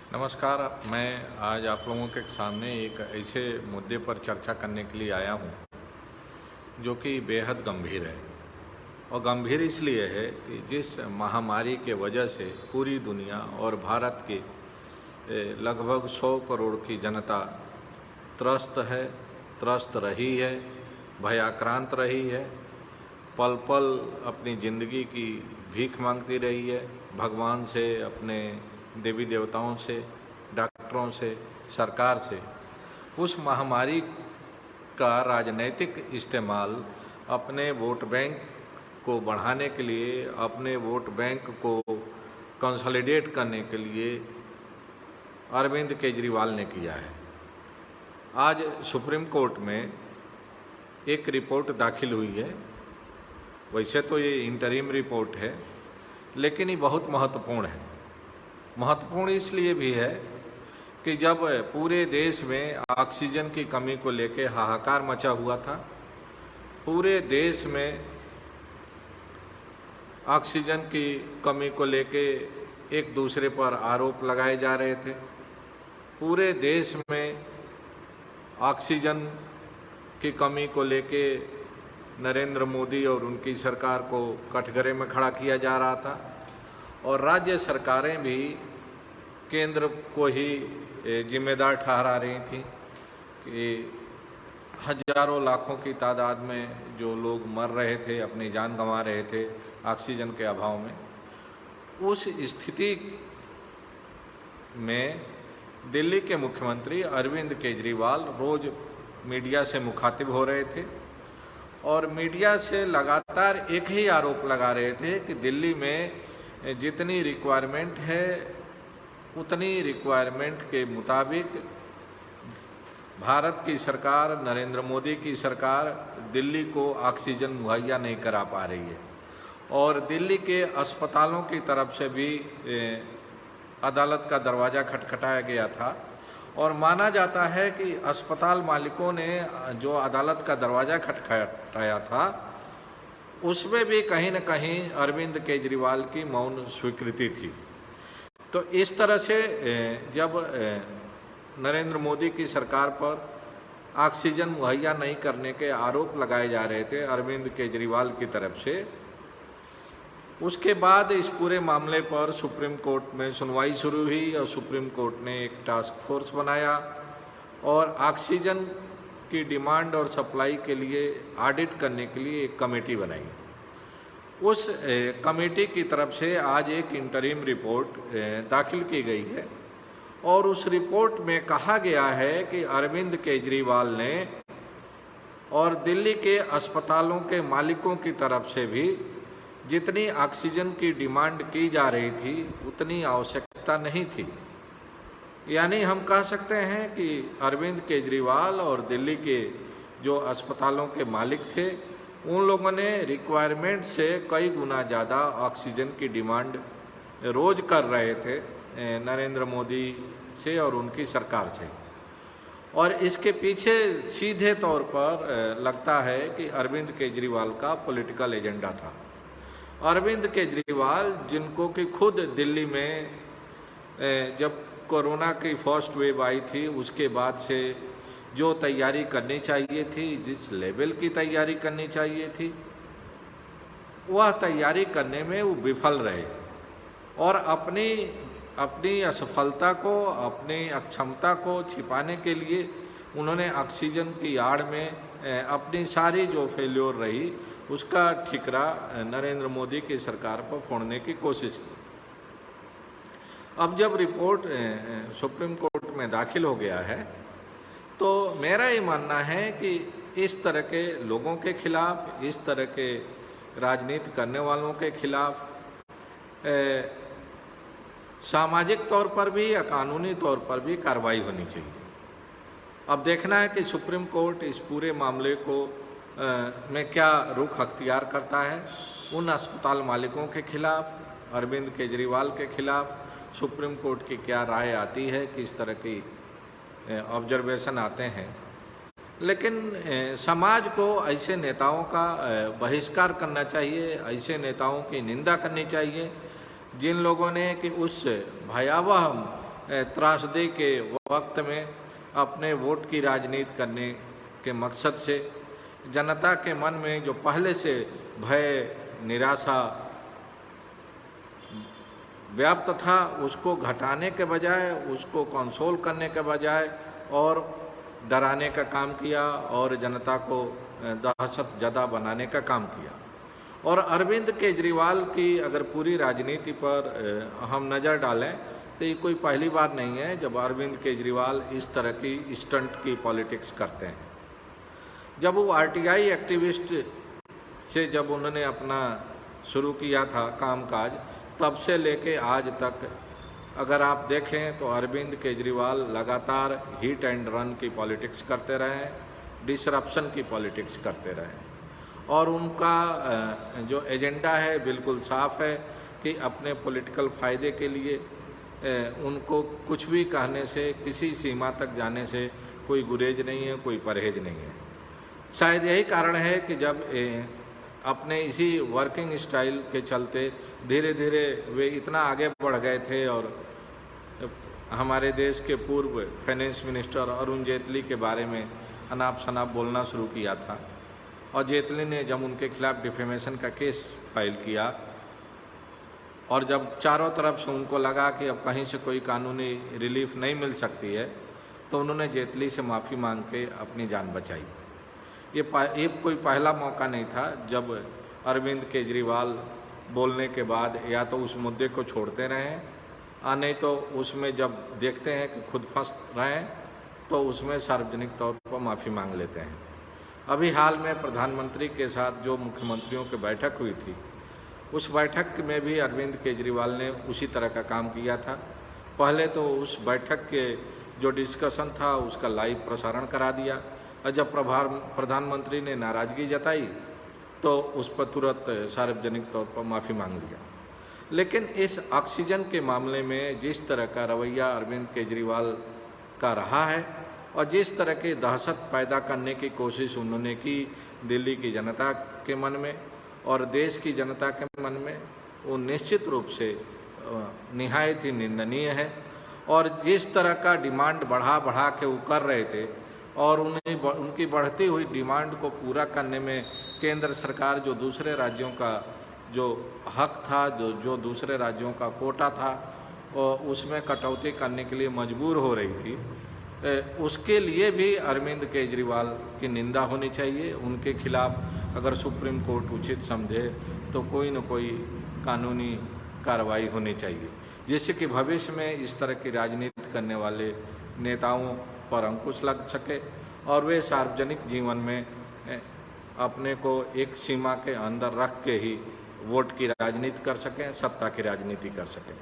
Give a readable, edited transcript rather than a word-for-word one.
नमस्कार। मैं आज आप लोगों के सामने एक ऐसे मुद्दे पर चर्चा करने के लिए आया हूँ जो कि बेहद गंभीर है। और गंभीर इसलिए है कि जिस महामारी के वजह से पूरी दुनिया और भारत की लगभग 100 करोड़ की जनता त्रस्त है, त्रस्त रही है, भयाक्रांत रही है, पल पल अपनी ज़िंदगी की भीख मांगती रही है, भगवान से, अपने देवी देवताओं से, डॉक्टरों से, सरकार से। उस महामारी का राजनैतिक इस्तेमाल अपने वोट बैंक को बढ़ाने के लिए, अपने वोट बैंक को कंसोलिडेट करने के लिए अरविंद केजरीवाल ने किया है। आज सुप्रीम कोर्ट में एक रिपोर्ट दाखिल हुई है। वैसे तो ये इंटरिम रिपोर्ट है, लेकिन ये बहुत महत्वपूर्ण है। महत्वपूर्ण इसलिए भी है कि जब पूरे देश में ऑक्सीजन की कमी को लेकर हाहाकार मचा हुआ था, पूरे देश में ऑक्सीजन की कमी को लेके एक दूसरे पर आरोप लगाए जा रहे थे, पूरे देश में ऑक्सीजन की कमी को लेके नरेंद्र मोदी और उनकी सरकार को कटघरे में खड़ा किया जा रहा था, और राज्य सरकारें भी केंद्र को ही जिम्मेदार ठहरा रही थी कि हजारों लाखों की तादाद में जो लोग मर रहे थे, अपनी जान गंवा रहे थे ऑक्सीजन के अभाव में। उस स्थिति में दिल्ली के मुख्यमंत्री अरविंद केजरीवाल रोज़ मीडिया से मुखातिब हो रहे थे और मीडिया से लगातार एक ही आरोप लगा रहे थे कि दिल्ली में जितनी रिक्वायरमेंट है उतनी रिक्वायरमेंट के मुताबिक भारत की सरकार, नरेंद्र मोदी की सरकार दिल्ली को ऑक्सीजन मुहैया नहीं करा पा रही है। और दिल्ली के अस्पतालों की तरफ से भी अदालत का दरवाज़ा खटखटाया गया था, और माना जाता है कि अस्पताल मालिकों ने जो अदालत का दरवाज़ा खटखटाया था उसमें भी कहीं न कहीं अरविंद केजरीवाल की मौन स्वीकृति थी। तो इस तरह से जब नरेंद्र मोदी की सरकार पर ऑक्सीजन मुहैया नहीं करने के आरोप लगाए जा रहे थे अरविंद केजरीवाल की तरफ से, उसके बाद इस पूरे मामले पर सुप्रीम कोर्ट में सुनवाई शुरू हुई और सुप्रीम कोर्ट ने एक टास्क फोर्स बनाया और ऑक्सीजन की डिमांड और सप्लाई के लिए ऑडिट करने के लिए एक कमेटी बनाई। उस कमेटी की तरफ से आज एक इंटरिम रिपोर्ट दाखिल की गई है, और उस रिपोर्ट में कहा गया है कि अरविंद केजरीवाल ने और दिल्ली के अस्पतालों के मालिकों की तरफ से भी जितनी ऑक्सीजन की डिमांड की जा रही थी उतनी आवश्यकता नहीं थी। यानी हम कह सकते हैं कि अरविंद केजरीवाल और दिल्ली के जो अस्पतालों के मालिक थे उन लोगों ने रिक्वायरमेंट से कई गुना ज़्यादा ऑक्सीजन की डिमांड रोज़ कर रहे थे नरेंद्र मोदी से और उनकी सरकार से। और इसके पीछे सीधे तौर पर लगता है कि अरविंद केजरीवाल का पॉलिटिकल एजेंडा था। अरविंद केजरीवाल, जिनको कि खुद दिल्ली में जब कोरोना की फर्स्ट वेव आई थी उसके बाद से जो तैयारी करनी चाहिए थी, जिस लेवल की तैयारी करनी चाहिए थी, वह तैयारी करने में वो विफल रहे और अपनी असफलता को, अपनी अक्षमता को छिपाने के लिए उन्होंने ऑक्सीजन की आड़ में अपनी सारी जो फेल्योर रही उसका ठिकरा नरेंद्र मोदी की सरकार पर फोड़ने की कोशिश की। अब जब रिपोर्ट सुप्रीम कोर्ट में दाखिल हो गया है तो मेरा ये मानना है कि इस तरह के लोगों के खिलाफ, इस तरह के राजनीति करने वालों के खिलाफ सामाजिक तौर पर भी या कानूनी तौर पर भी कार्रवाई होनी चाहिए। अब देखना है कि सुप्रीम कोर्ट इस पूरे मामले को में क्या रुख अख्तियार करता है। उन अस्पताल मालिकों के खिलाफ, अरविंद केजरीवाल के खिलाफ सुप्रीम कोर्ट की क्या राय आती है, किस तरह की ऑब्जर्वेशन आते हैं। लेकिन समाज को ऐसे नेताओं का बहिष्कार करना चाहिए, ऐसे नेताओं की निंदा करनी चाहिए जिन लोगों ने कि उस भयावह त्रासदी के वक्त में अपने वोट की राजनीति करने के मकसद से जनता के मन में जो पहले से भय, निराशा व्याप्त था, उसको घटाने के बजाय, उसको कंसोल करने के बजाय और डराने का काम किया और जनता को दहशत ज़दा बनाने का काम किया। और अरविंद केजरीवाल की अगर पूरी राजनीति पर हम नज़र डालें तो ये कोई पहली बार नहीं है जब अरविंद केजरीवाल इस तरह की स्टंट की पॉलिटिक्स करते हैं। जब वो आरटीआई एक्टिविस्ट से जब उन्होंने अपना शुरू किया था कामकाज, तब से लेके आज तक अगर आप देखें तो अरविंद केजरीवाल लगातार हिट एंड रन की पॉलिटिक्स करते रहे हैं, डिसरप्शन की पॉलिटिक्स करते रहे हैं और उनका जो एजेंडा है बिल्कुल साफ है कि अपने पॉलिटिकल फ़ायदे के लिए उनको कुछ भी कहने से, किसी सीमा तक जाने से कोई गुरेज नहीं है, कोई परहेज नहीं है। शायद यही कारण है कि जब अपने इसी वर्किंग स्टाइल के चलते धीरे धीरे वे इतना आगे बढ़ गए थे और हमारे देश के पूर्व फाइनेंस मिनिस्टर अरुण जेटली के बारे में अनाप शनाप बोलना शुरू किया था और जेटली ने जब उनके खिलाफ डिफेमेशन का केस फाइल किया और जब चारों तरफ से उनको लगा कि अब कहीं से कोई कानूनी रिलीफ नहीं मिल सकती है तो उन्होंने जेटली से माफ़ी मांग के अपनी जान बचाई। ये कोई पहला मौका नहीं था जब अरविंद केजरीवाल बोलने के बाद या तो उस मुद्दे को छोड़ते रहें और नहीं तो उसमें जब देखते हैं कि खुद फंस रहे हैं तो उसमें सार्वजनिक तौर पर माफ़ी मांग लेते हैं। अभी हाल में प्रधानमंत्री के साथ जो मुख्यमंत्रियों की बैठक हुई थी, उस बैठक में भी अरविंद केजरीवाल ने उसी तरह का काम किया था। पहले तो उस बैठक के जो डिस्कशन था उसका लाइव प्रसारण करा दिया और जब प्रधानमंत्री ने नाराज़गी जताई तो उस पर तुरंत सार्वजनिक तौर पर माफ़ी मांग लिया। लेकिन इस ऑक्सीजन के मामले में जिस तरह का रवैया अरविंद केजरीवाल का रहा है और जिस तरह की दहशत पैदा करने की कोशिश उन्होंने की दिल्ली की जनता के मन में और देश की जनता के मन में, वो निश्चित रूप से निहायत ही निंदनीय है। और जिस तरह का डिमांड बढ़ा के वो कर रहे थे और उनकी बढ़ती हुई डिमांड को पूरा करने में केंद्र सरकार जो दूसरे राज्यों का जो हक था, जो दूसरे राज्यों का कोटा था, और उसमें कटौती करने के लिए मजबूर हो रही थी, उसके लिए भी अरविंद केजरीवाल की निंदा होनी चाहिए। उनके खिलाफ अगर सुप्रीम कोर्ट उचित समझे तो कोई न कोई कानूनी कार्रवाई होनी चाहिए, जिससे कि भविष्य में इस तरह की राजनीति करने वाले नेताओं पर अंकुश लग सके और वे सार्वजनिक जीवन में अपने को एक सीमा के अंदर रख के ही वोट की राजनीति कर सकें, सत्ता की राजनीति कर सकें।